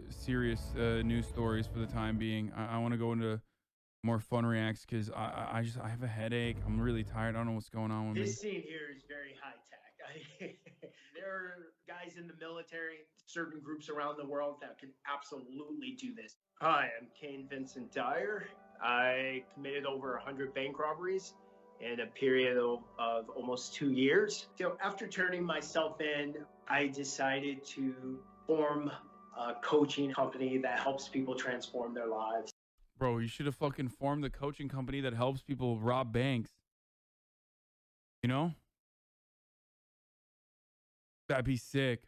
serious news stories for the time being. I want to go into more fun reacts because I have a headache. I'm really tired. I don't know what's going on with me. This scene here is very high tech. There are guys in the military, certain groups around the world that can absolutely do this. Hi, I'm Kane Vincent Dyer. I committed over 100 bank robberies in a period of almost 2 years. So after turning myself in, I decided to form a coaching company that helps people transform their lives. Bro, you should have fucking formed the coaching company that helps people rob banks. You know? That'd be sick.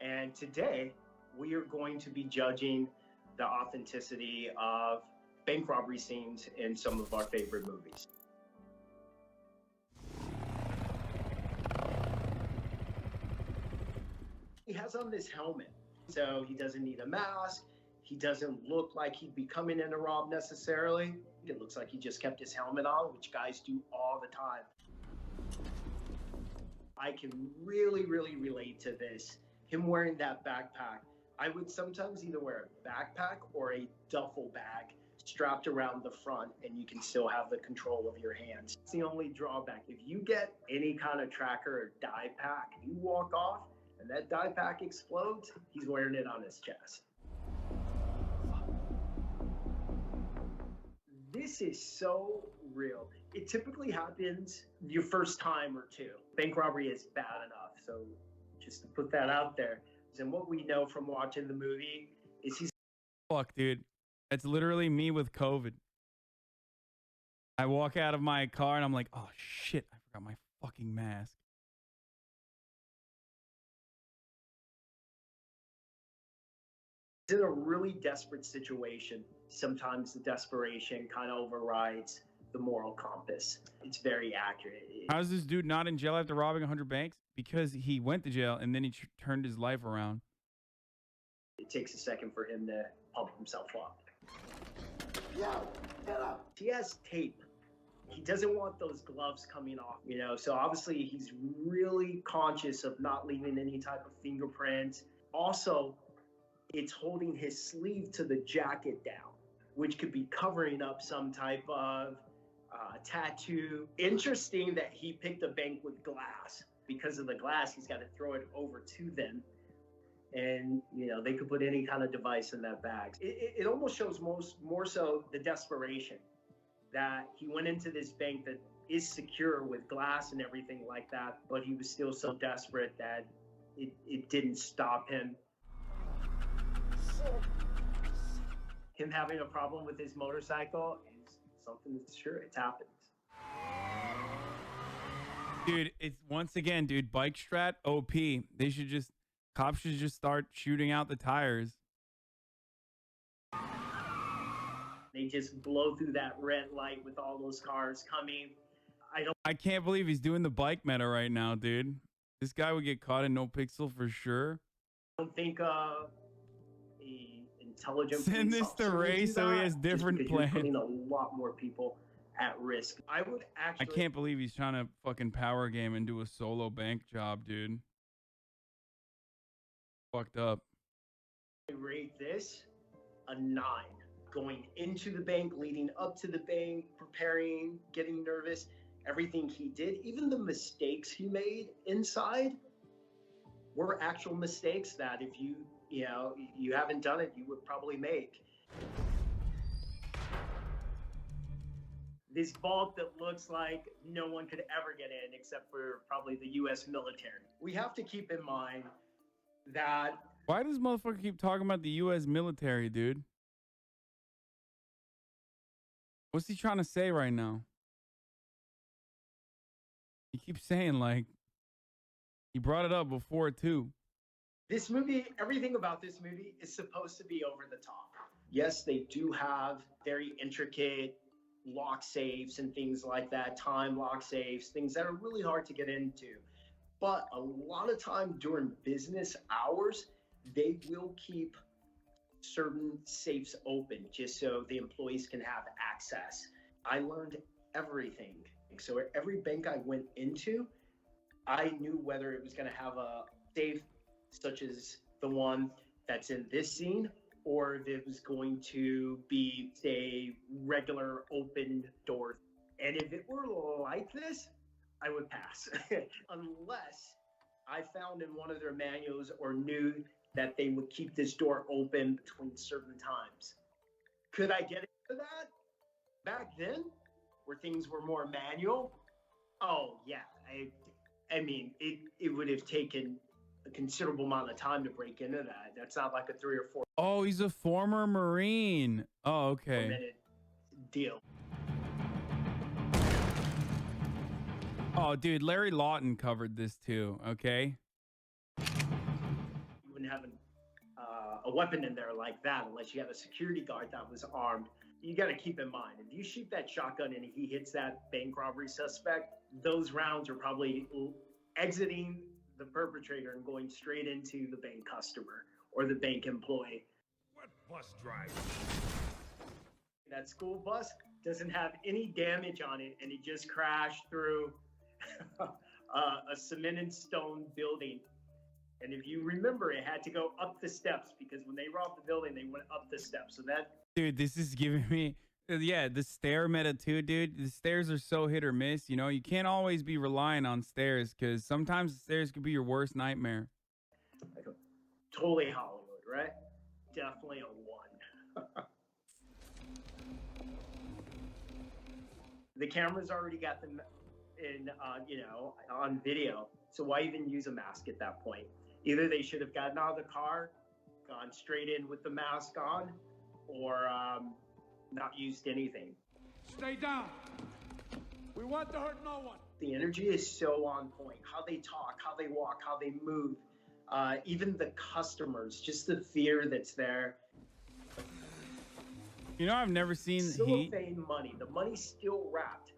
And today, we are going to be judging the authenticity of bank robbery scenes in some of our favorite movies. He has on this helmet, so he doesn't need a mask. He doesn't look like he'd be coming in to rob necessarily. It looks like he just kept his helmet on, which guys do all the time. I can really, really relate to this. Him wearing that backpack. I would sometimes either wear a backpack or a duffel bag strapped around the front, and you can still have the control of your hands. It's the only drawback. If you get any kind of tracker or die pack, you walk off and that die pack explodes, he's wearing it on his chest. This is so real. It typically happens your first time or two. Bank robbery is bad enough, so just to put that out there. And what we know from watching the movie is he's... Fuck, dude. That's literally me with COVID. I walk out of my car and I'm like, oh shit, I forgot my fucking mask. in a really desperate situation. Sometimes the desperation kind of overrides the moral compass. It's very accurate. How's this dude not in jail after robbing 100 banks? Because he went to jail and then he turned his life around. It takes a second for him to pump himself up. Yo, get up. He has tape. He doesn't want those gloves coming off, you know, so obviously he's really conscious of not leaving any type of fingerprints. Also, it's holding his sleeve to the jacket down, which could be covering up some type of tattoo. Interesting that he picked a bank with glass. Because of the glass, he's got to throw it over to them. And, you know, they could put any kind of device in that bag. It almost shows more so the desperation that he went into this bank that is secure with glass and everything like that, but he was still so desperate that it didn't stop him. Him having a problem with his motorcycle is something that's sure it's happened. Dude, it's once again, dude, bike strat OP. Cops should just start shooting out the tires. They just blow through that red light with all those cars coming. I can't believe he's doing the bike meta right now, dude. This guy would get caught in no pixel for sure. I don't think intelligent send this to Ray so he has different plans. You're putting a lot more people at risk. I can't believe he's trying to fucking power game and do a solo bank job, dude. Fucked up. I rate this a 9. Going into the bank, leading up to the bank, preparing, getting nervous, everything he did, even the mistakes he made inside were actual mistakes that if you haven't done it, you would probably make. This vault that looks like no one could ever get in except for probably the U.S. military. We have to keep in mind that... Why does motherfucker keep talking about the U.S. military, dude? What's he trying to say right now? He keeps saying, like, he brought it up before, too. This movie, everything about this movie is supposed to be over the top. Yes, they do have very intricate lock safes and things like that, time lock safes, things that are really hard to get into. But a lot of time during business hours, they will keep certain safes open just so the employees can have access. I learned everything. So every bank I went into, I knew whether it was going to have a safe such as the one that's in this scene, or if it was going to be a regular open door. And if it were like this, I would pass. Unless I found in one of their manuals or knew that they would keep this door open between certain times. Could I get into that back then, where things were more manual? Oh yeah, I mean, it would have taken a considerable amount of time to break into that. That's not like a 3 or 4 Oh, he's a former Marine. Oh, okay. minute deal. Oh, dude, Larry Lawton covered this too. Okay. You wouldn't have a weapon in there like that unless you had a security guard that was armed. You got to keep in mind, if you shoot that shotgun and he hits that bank robbery suspect, those rounds are probably exiting the perpetrator and going straight into the bank customer or the bank employee. What bus driver? That school bus doesn't have any damage on it, and it just crashed through a cement and stone building. And if you remember, it had to go up the steps because when they robbed the building, they went up the steps. So that, dude, this is giving me, yeah, the stair meta too, dude. The stairs are so hit or miss. You know, you can't always be relying on stairs because sometimes the stairs could be your worst nightmare. like totally Hollywood, right? Definitely a 1. The camera's already got them in, on video. So why even use a mask at that point? Either they should have gotten out of the car, gone straight in with the mask on, or not used anything. Stay down. We want to hurt no one. The energy is so on point. How they talk, how they walk, how they move, even the customers, just the fear that's there. You know, I've never seen Heat. Cellophane money. The money's still wrapped.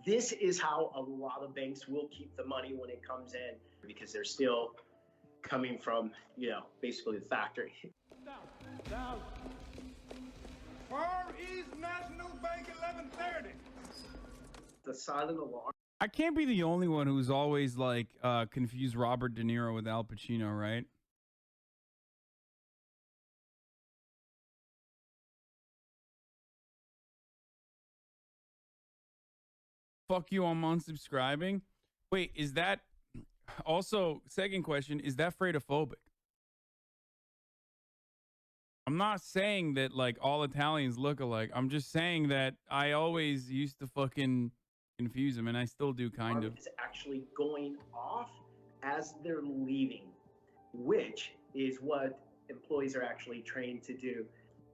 This is how a lot of banks will keep the money when it comes in because they're still coming from, basically the factory. Down. Far East National Bank 1130. The silent alarm. I can't be the only one who's always like confused Robert De Niro with Al Pacino, right? Fuck you, I'm unsubscribing. Wait, is that also, second question, is that freightophobic? I'm not saying that like all Italians look alike. I'm just saying that I always used to fucking confuse them, and I still do kind of. It's actually going off as they're leaving, which is what employees are actually trained to do.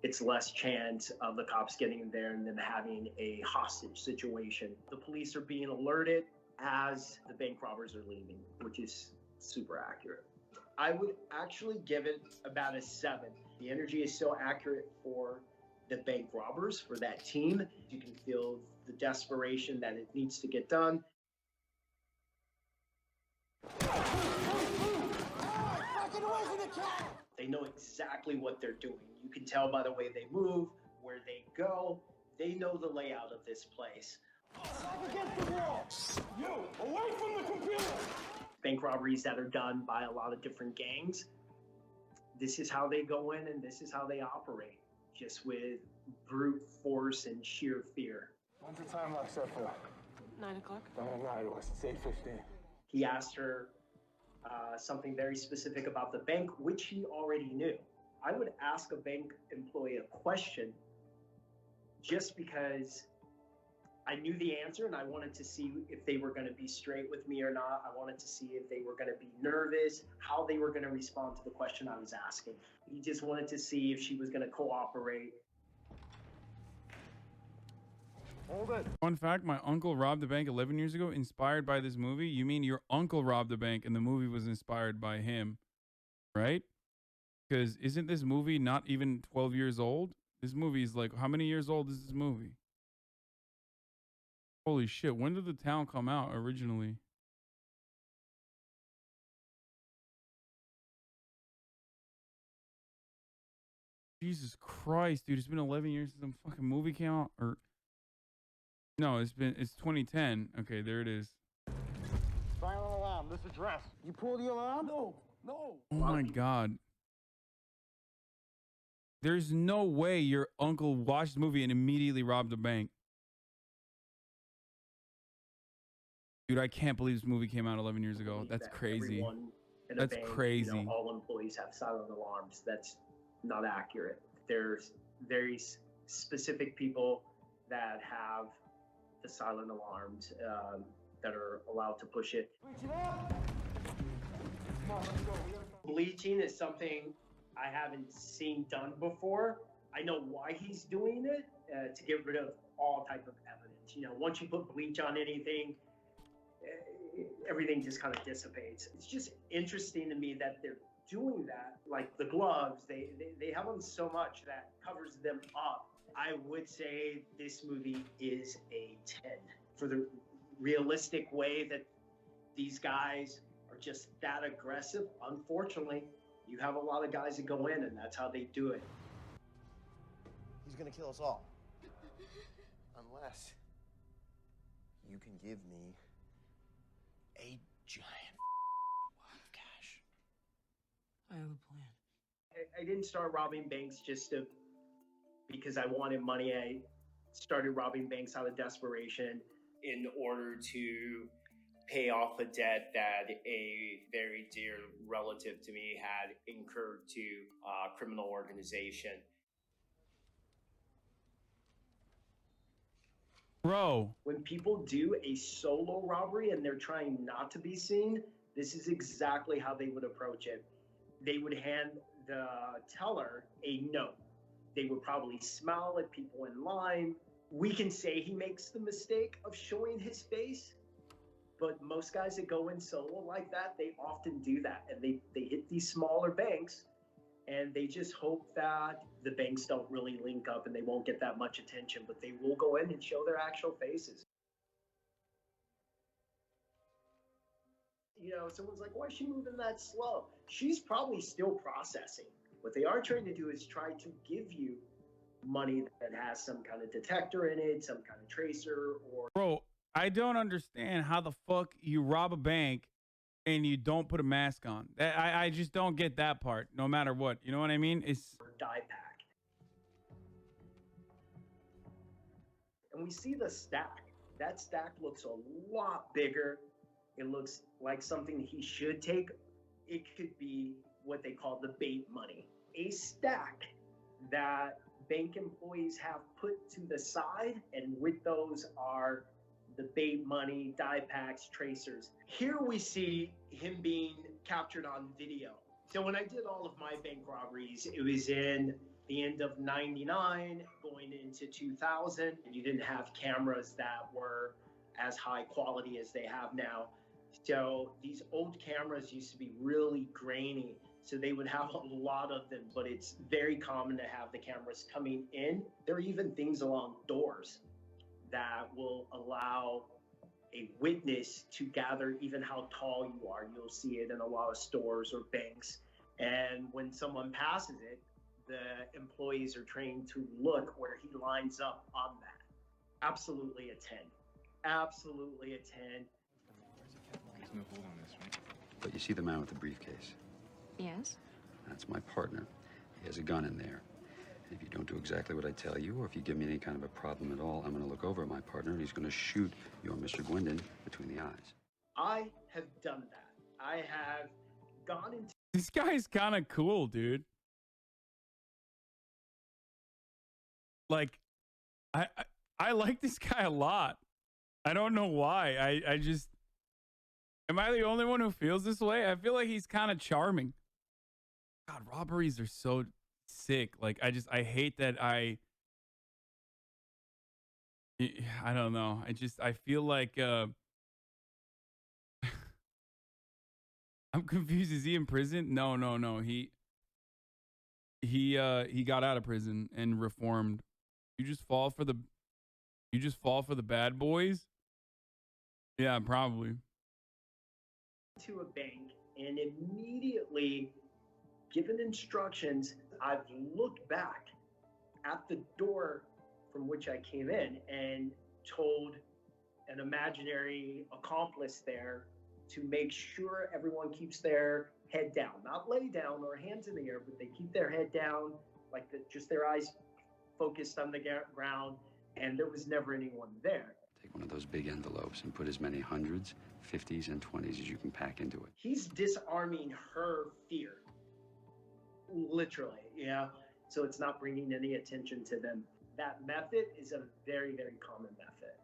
It's less chance of the cops getting there and then having a hostage situation. The police are being alerted as the bank robbers are leaving, which is super accurate. I would actually give it about a 7. The energy is so accurate for the bank robbers, for that team. You can feel the desperation that it needs to get done. They know exactly what they're doing. You can tell by the way they move, where they go. They know the layout of this place. Against the wall. You, away from the computer. Bank robberies that are done by a lot of different gangs. This is how they go in and this is how they operate. Just with brute force and sheer fear. When's the time lock set for? 9 o'clock. It was. It's 8:15. He asked her something very specific about the bank, which he already knew. I would ask a bank employee a question just because I knew the answer and I wanted to see if they were going to be straight with me or not. I wanted to see if they were going to be nervous, how they were going to respond to the question I was asking. He just wanted to see if she was going to cooperate. Hold it. Fun fact, my uncle robbed the bank 11 years ago, inspired by this movie. You mean your uncle robbed the bank and the movie was inspired by him, right? Because isn't this movie not even 12 years old? This movie is like, how many years old is this movie? Holy shit, when did the town come out originally? Jesus Christ, dude, it's been 11 years since the fucking movie came out. Or no, it's 2010. Okay, there it is. Silent alarm. This address. You pulled the alarm? No, No. Oh my God. There's no way your uncle watched the movie and immediately robbed a bank. Dude, I can't believe this movie came out 11 years ago. That's crazy. Everyone in a That's bank, crazy. all employees have silent alarms. That's not accurate. There's very specific people that have the silent alarms that are allowed to push it. Bleaching is something I haven't seen done before. I know why he's doing it, to get rid of all type of evidence. Once you put bleach on anything, everything just kind of dissipates. It's just interesting to me that they're doing that. Like the gloves, they have them so much that covers them up. I would say this movie is a 10 for the realistic way that these guys are just that aggressive. Unfortunately, you have a lot of guys that go in and that's how they do it. He's gonna kill us all. Unless you can give me a giant wad of cash. I have a plan. I didn't start robbing banks just because I wanted money. I started robbing banks out of desperation in order to pay off a debt that a very dear relative to me had incurred to a criminal organization. Bro. When people do a solo robbery and they're trying not to be seen, this is exactly how they would approach it. They would hand the teller a note. They would probably smile at people in line. We can say he makes the mistake of showing his face, but most guys that go in solo like that, they often do that. And they hit these smaller banks and they just hope that the banks don't really link up and they won't get that much attention, but they will go in and show their actual faces. Someone's like, why is she moving that slow? She's probably still processing. What they are trying to do is try to give you money that has some kind of detector in it, some kind of tracer, or... Bro, I don't understand how the fuck you rob a bank and you don't put a mask on. I just don't get that part, no matter what. You know what I mean? It's die pack. And we see the stack. That stack looks a lot bigger. It looks like something he should take. It could be what they call the bait money. A stack that bank employees have put to the side, and with those are the bait money, die packs, tracers. Here we see him being captured on video. So when I did all of my bank robberies, it was in the end of 99, going into 2000. You didn't have cameras that were as high quality as they have now. So these old cameras used to be really grainy. So they would have a lot of them, but it's very common to have the cameras coming in. There are even things along doors that will allow a witness to gather even how tall you are. You'll see it in a lot of stores or banks. And when someone passes it, the employees are trained to look where he lines up on that. Absolutely a 10. Absolutely a 10. There's no hold on this, right? But you see the man with the briefcase? Yes. That's my partner. He has a gun in there. And if you don't do exactly what I tell you, or if you give me any kind of a problem at all, I'm going to look over at my partner and he's going to shoot your Mr. Gwendon between the eyes. I have done that. I have gone into... This guy's kind of cool, dude. Like, I like this guy a lot. I don't know why. I just... Am I the only one who feels this way? I feel like he's kind of charming. God, robberies are so sick. Like, I hate that I don't know. I feel like, I'm confused. Is he in prison? No. He got out of prison and reformed. You just fall for the bad boys? Yeah, probably. To a bank and immediately given instructions, I've looked back at the door from which I came in and told an imaginary accomplice there to make sure everyone keeps their head down, not lay down or hands in the air, but they keep their head down, like just their eyes focused on the ground, and there was never anyone there. Take one of those big envelopes and put as many hundreds, 50s, and 20s as you can pack into it. He's disarming her fear, literally, so it's not bringing any attention to them. That method is a very, very common method.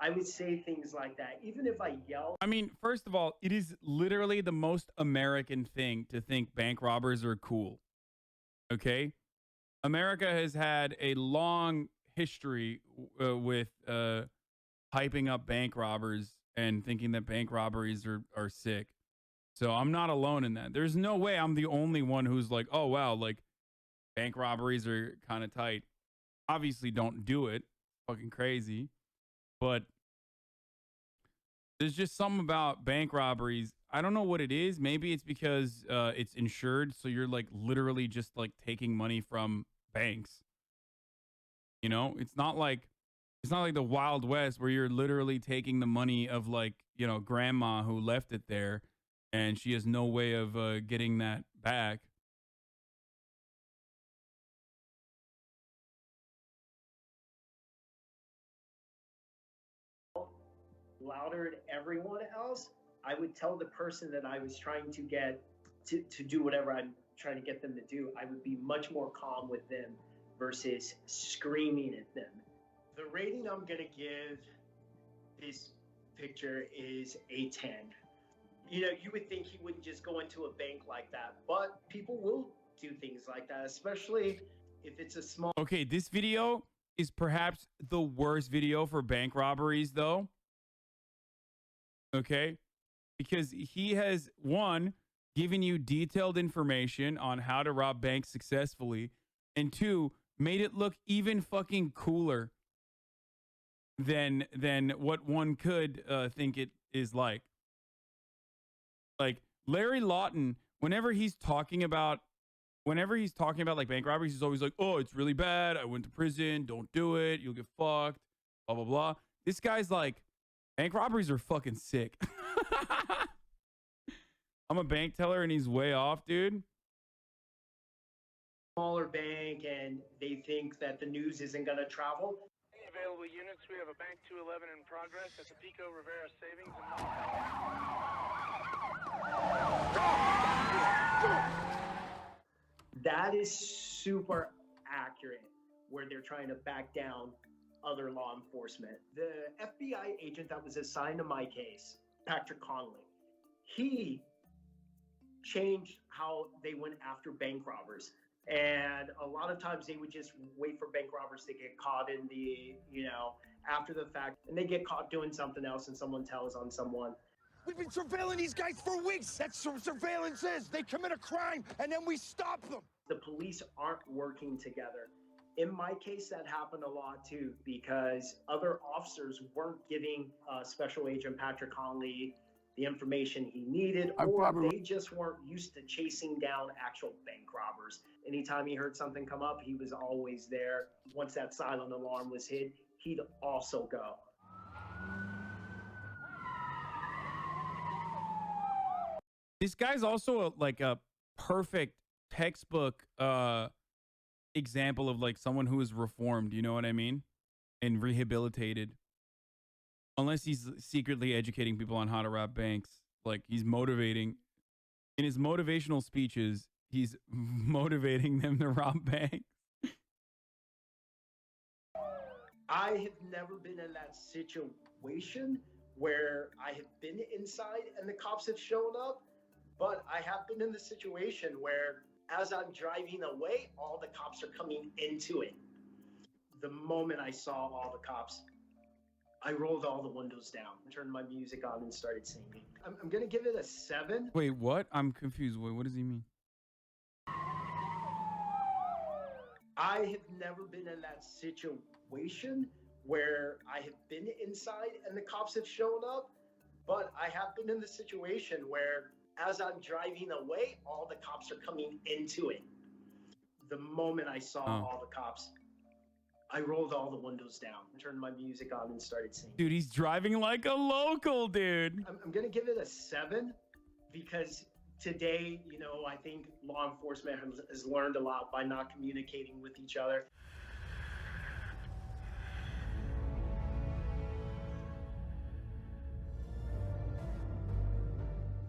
I would say things like that, even if I yell. I mean, first of all, it is literally the most American thing to think bank robbers are cool. Okay? America has had a long history with hyping up bank robbers and thinking that bank robberies are sick. So I'm not alone in that. There's no way I'm the only one who's like, oh, wow, like bank robberies are kind of tight. Obviously, don't do it. Fucking crazy. But there's just something about bank robberies. I don't know what it is. Maybe it's because it's insured. So you're like literally just like taking money from banks. You know, it's not like the Wild West where you're literally taking the money of like, you know, grandma who left it there and she has no way of getting that back. Louder than everyone else, I would tell the person that I was trying to get to do whatever I'm trying to get them to do. I would be much more calm with them versus screaming at them. The rating I'm going to give this picture is a 10. You know, you would think he wouldn't just go into a bank like that, but people will do things like that, especially if it's a small. Okay, this video is perhaps the worst video for bank robberies, though. Okay, because he has, one, given you detailed information on how to rob banks successfully, and two, made it look even fucking cooler than what one could think it is like. Like Larry Lawton, whenever he's talking about like bank robberies, he's always like, "Oh, it's really bad. I went to prison. Don't do it. You'll get fucked." Blah blah blah. This guy's like, bank robberies are fucking sick. I'm a bank teller and he's way off, dude. Smaller bank and they think that the news isn't going to travel. Available units. We have a Bank 211 in progress at the Pico Rivera Savings. That is super accurate where they're trying to back down other law enforcement. The FBI agent that was assigned to my case, Patrick Conley, he changed how they went after bank robbers. And a lot of times they would just wait for bank robbers to get caught in the, after the fact, and they get caught doing something else and someone tells on someone. We've been surveilling these guys for weeks. That's what surveillance is. They commit a crime and then we stop them. The police aren't working together. In my case, that happened a lot too, because other officers weren't giving Special Agent Patrick Conley the information he needed, or they just weren't used to chasing down actual bank robbers. Anytime he heard something come up, he was always there. Once that silent alarm was hit, he'd also go. This guy's also like a perfect textbook example of like someone who is reformed, you know what I mean? And rehabilitated. Unless he's secretly educating people on how to rob banks. Like he's motivating. In his motivational speeches, he's motivating them to rob banks. I have never been in that situation where I have been inside and the cops have shown up, but I have been in the situation where as I'm driving away, all the cops are coming into it. The moment I saw all the cops, I rolled all the windows down, turned my music on, and started singing. I'm going to give it a 7. Wait, what? I'm confused. Wait, what does he mean? I have never been in that situation where I have been inside and the cops have shown up, but I have been in the situation where as I'm driving away, all the cops are coming into it. The moment I saw all the cops, I rolled all the windows down, turned my music on, and started singing. Dude, he's driving like a local, dude. I'm going to give it a 7 because Today, you know, I think law enforcement has learned a lot by not communicating with each other.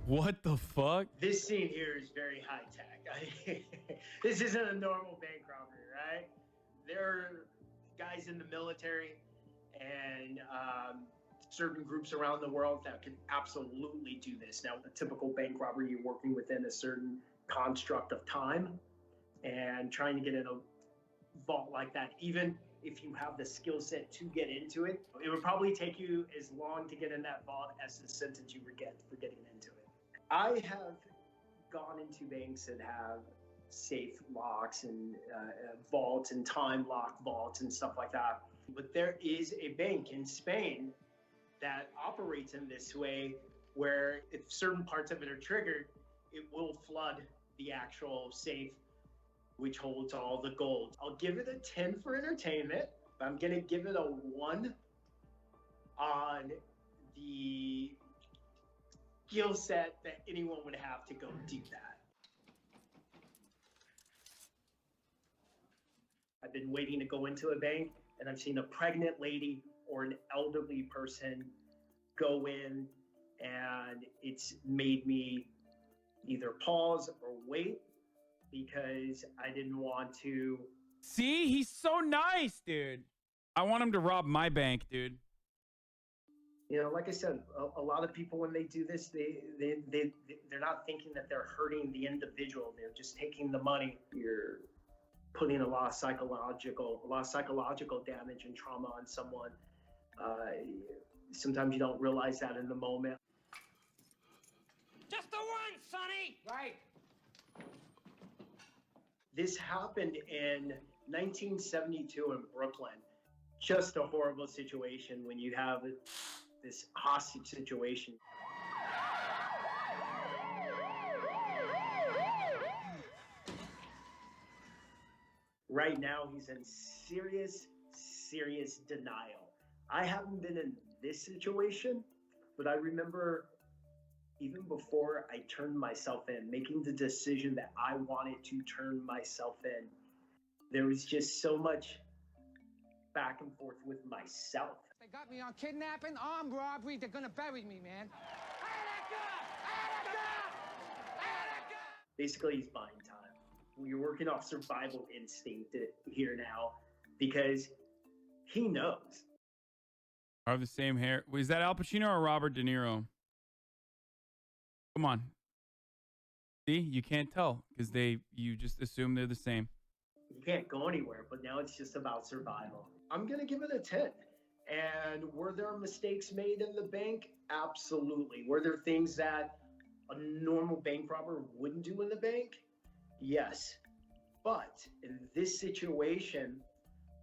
What the fuck? This scene here is very high tech. This isn't a normal bank robbery, right? There are guys in the military and certain groups around the world that can absolutely do this. Now, a typical bank robbery, you're working within a certain construct of time, and trying to get in a vault like that, even if you have the skill set to get into it, it would probably take you as long to get in that vault as the sentence you would get for getting into it. I have gone into banks that have safe locks and vaults and time lock vaults and stuff like that. But there is a bank in Spain that operates in this way, where if certain parts of it are triggered, it will flood the actual safe, which holds all the gold. I'll give it a 10 for entertainment. I'm gonna give it a 1 on the skill set that anyone would have to go do that. I've been waiting to go into a bank, and I've seen a pregnant lady or an elderly person go in, and it's made me either pause or wait, because I didn't want to. See, he's so nice, dude. I want him to rob my bank, dude. You know, like I said, a lot of people, when they do this, they're not thinking that they're hurting the individual. They're just taking the money. You're putting a lot of psychological damage and trauma on someone. Sometimes you don't realize that in the moment. Just the one, Sonny! Right. This happened in 1972 in Brooklyn. Just a horrible situation when you have this hostage situation. Right now, he's in serious denial. I haven't been in this situation, but I remember even before I turned myself in, making the decision that I wanted to turn myself in, there was just so much back and forth with myself. They got me on kidnapping, armed robbery. They're gonna bury me, man. Basically, he's buying time. You're working off survival instinct here now, because he knows. I have the same hair. Was that Al Pacino or Robert De Niro? Come on. See, you can't tell because you just assume they're the same. You can't go anywhere, but now it's just about survival. I'm gonna give it a 10. And were there mistakes made in the bank? Absolutely. Were there things that a normal bank robber wouldn't do in the bank? Yes. But in this situation,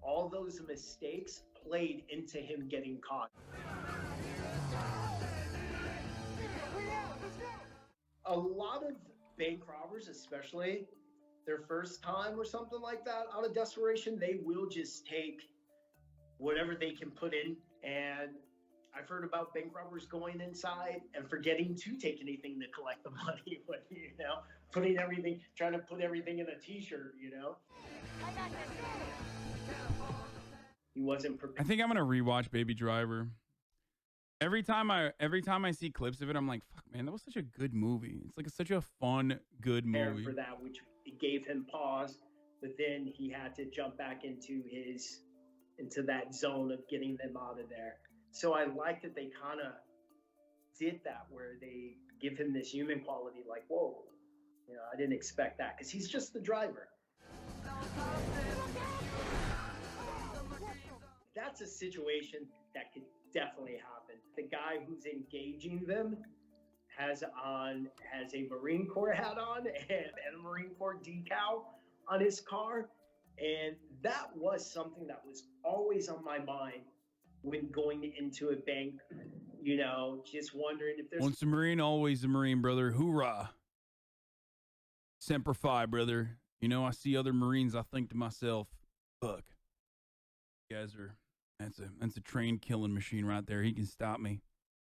all those mistakes played into him getting caught. A lot of bank robbers, especially their first time or something like that, out of desperation, they will just take whatever they can put in. And I've heard about bank robbers going inside and forgetting to take anything to collect the money, you know, trying to put everything in a t-shirt, you know. He wasn't prepared. I think I'm gonna rewatch Baby Driver. Every time I see clips of it, I'm like, fuck, man, that was such a good movie. It's like such a fun, good movie. For that, which it gave him pause, but then he had to jump back into that zone of getting them out of there. So I like that they kind of did that, where they give him this human quality, like, whoa, you know, I didn't expect that, because he's just the driver. That's a situation that could definitely happen. The guy who's engaging them has a Marine Corps hat on and a Marine Corps decal on his car. And that was something that was always on my mind when going into a bank, you know, just wondering if there's... Once a Marine, always a Marine, brother. Hoorah. Semper Fi, brother. You know, I see other Marines, I think to myself, fuck. You guys are... That's a trained killing machine right there. He can stop me.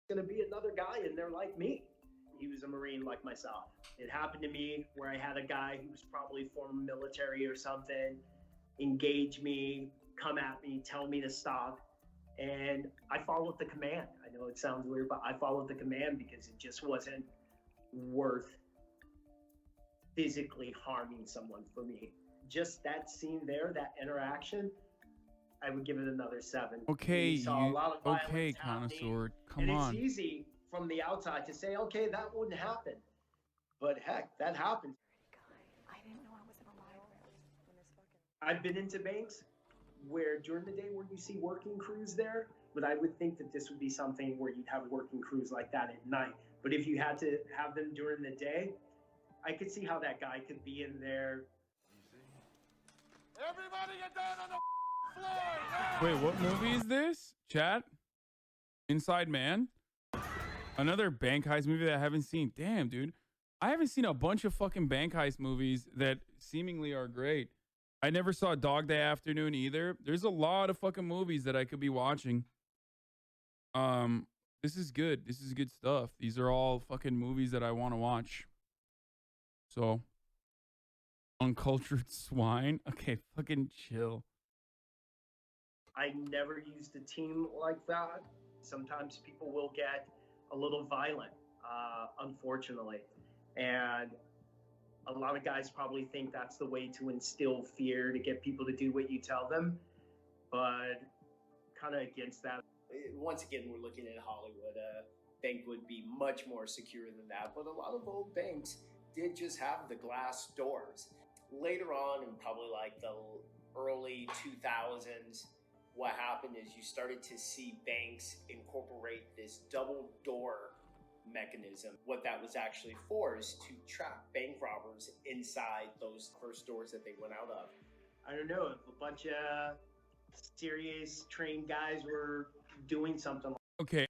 Going to be another guy in there like me. He was a Marine like myself. It happened to me where I had a guy who was probably former military or something engage me, come at me, tell me to stop. And I followed the command. I know it sounds weird, but I followed the command because it just wasn't worth physically harming someone for me. Just that scene there, that interaction, I would give it another 7. Okay, We saw a lot of violence okay, happening, connoisseur. Come and on. it's easy from the outside to say, okay, that wouldn't happen. But heck, that happened. I didn't know I was alive when this fucking... I've been into banks where during the day where you see working crews there, but I would think that this would be something where you'd have working crews like that at night. But if you had to have them during the day, I could see how that guy could be in there. Everybody get down on the floor! Wait, what movie is this? Chat? Inside Man? Another bank heist movie that I haven't seen. Damn, dude. I haven't seen a bunch of fucking bank heist movies that seemingly are great. I never saw Dog Day Afternoon either. There's a lot of fucking movies that I could be watching. This is good. This is good stuff. These are all fucking movies that I want to watch. So, Uncultured Swine. Okay, fucking chill. I never used a team like that. Sometimes people will get a little violent, unfortunately. And a lot of guys probably think that's the way to instill fear, to get people to do what you tell them. But kind of against that. Once again, we're looking at Hollywood. A bank would be much more secure than that, but a lot of old banks did just have the glass doors. Later on, in probably like the early 2000s, what happened is you started to see banks incorporate this double door mechanism. What that was actually for is to trap bank robbers inside those first doors that they went out of. I don't know, if a bunch of serious trained guys were doing something. Okay.